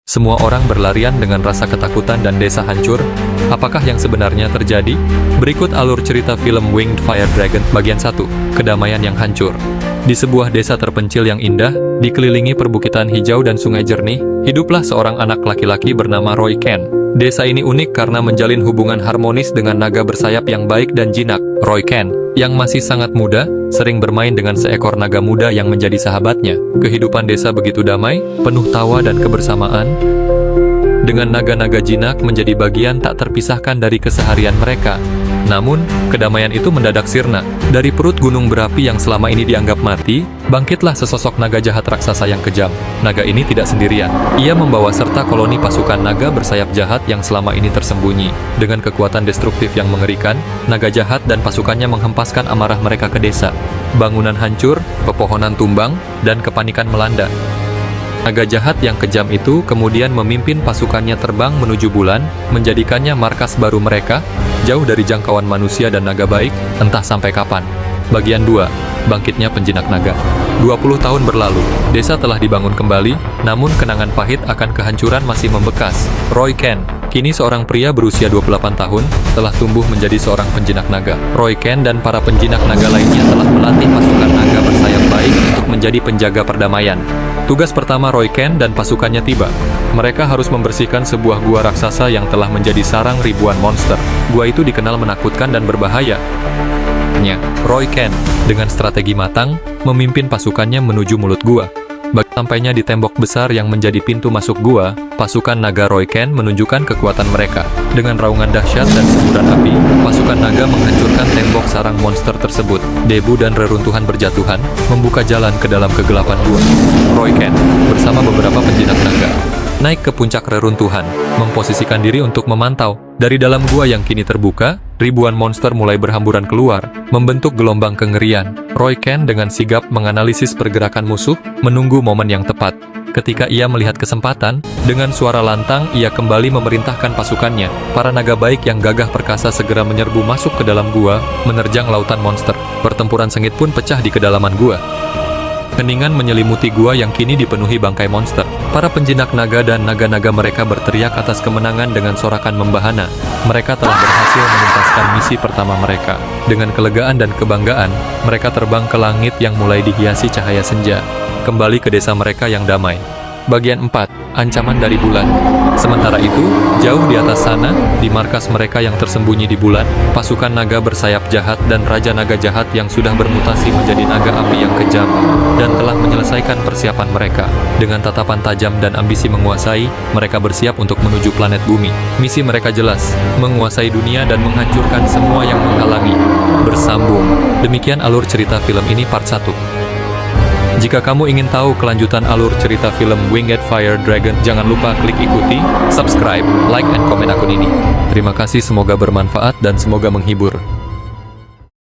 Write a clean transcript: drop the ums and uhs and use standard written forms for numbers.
Semua orang berlarian dengan rasa ketakutan dan desa hancur. Apakah yang sebenarnya terjadi? Berikut alur cerita film Winged Fire Dragon bagian 1, Kedamaian yang Hancur. Di sebuah desa terpencil yang indah, dikelilingi perbukitan hijau dan sungai jernih, hiduplah seorang anak laki-laki bernama Roy Ken. Desa ini unik karena menjalin hubungan harmonis dengan naga bersayap yang baik dan jinak. Roy Ken, yang masih sangat muda, sering bermain dengan seekor naga muda yang menjadi sahabatnya. Kehidupan desa begitu damai, penuh tawa dan kebersamaan, dengan naga-naga jinak menjadi bagian tak terpisahkan dari keseharian mereka. Namun, kedamaian itu mendadak sirna. Dari perut gunung berapi yang selama ini dianggap mati, bangkitlah sesosok naga jahat raksasa yang kejam. Naga ini tidak sendirian. Ia membawa serta koloni pasukan naga bersayap jahat yang selama ini tersembunyi. Dengan kekuatan destruktif yang mengerikan, naga jahat dan pasukannya menghempaskan amarah mereka ke desa. Bangunan hancur, pepohonan tumbang, dan kepanikan melanda. Naga jahat yang kejam itu kemudian memimpin pasukannya terbang menuju bulan, menjadikannya markas baru mereka, jauh dari jangkauan manusia dan naga baik, entah sampai kapan. Bagian 2, Bangkitnya Penjinak Naga. 20 tahun berlalu, desa telah dibangun kembali, namun kenangan pahit akan kehancuran masih membekas. Roy Ken, kini seorang pria berusia 28 tahun, telah tumbuh menjadi seorang penjinak naga. Roy Ken dan para penjinak naga lainnya telah melatih pasukan naga bersayap baik untuk menjadi penjaga perdamaian. Tugas pertama Roy Ken dan pasukannya tiba. Mereka harus membersihkan sebuah gua raksasa yang telah menjadi sarang ribuan monster. Gua itu dikenal menakutkan dan berbahaya. Roy Ken, dengan strategi matang, memimpin pasukannya menuju mulut gua. Sampainya di tembok besar yang menjadi pintu masuk gua, pasukan naga Roy Ken menunjukkan kekuatan mereka. Dengan raungan dahsyat dan semburan api, pasukan naga menghancurkan tembok sarang monster tersebut. Debu dan reruntuhan berjatuhan, membuka jalan ke dalam kegelapan gua. Roy Ken, bersama beberapa penjinak naga, naik ke puncak reruntuhan, memposisikan diri untuk memantau. Dari dalam gua yang kini terbuka, ribuan monster mulai berhamburan keluar, membentuk gelombang kengerian. Roy Ken dengan sigap menganalisis pergerakan musuh, menunggu momen yang tepat. Ketika ia melihat kesempatan, dengan suara lantang ia kembali memerintahkan pasukannya. Para naga baik yang gagah perkasa segera menyerbu masuk ke dalam gua, menerjang lautan monster. Pertempuran sengit pun pecah di kedalaman gua. Keningan menyelimuti gua yang kini dipenuhi bangkai monster. Para penjinak naga dan naga-naga mereka berteriak atas kemenangan dengan sorakan membahana. Mereka telah berhasil menuntaskan misi pertama mereka. Dengan kelegaan dan kebanggaan, mereka terbang ke langit yang mulai dihiasi cahaya senja. Kembali ke desa mereka yang damai. Bagian 4, Ancaman dari Bulan. Sementara itu, jauh di atas sana, di markas mereka yang tersembunyi di bulan, pasukan naga bersayap jahat dan raja naga jahat yang sudah bermutasi menjadi naga api yang kejam, dan telah menyelesaikan persiapan mereka. Dengan tatapan tajam dan ambisi menguasai, mereka bersiap untuk menuju planet bumi. Misi mereka jelas, menguasai dunia dan menghancurkan semua yang menghalangi. Bersambung. Demikian alur cerita film ini part 1. Jika kamu ingin tahu kelanjutan alur cerita film Winged Fire Dragon, jangan lupa klik ikuti, subscribe, like, and komen akun ini. Terima kasih, semoga bermanfaat dan semoga menghibur.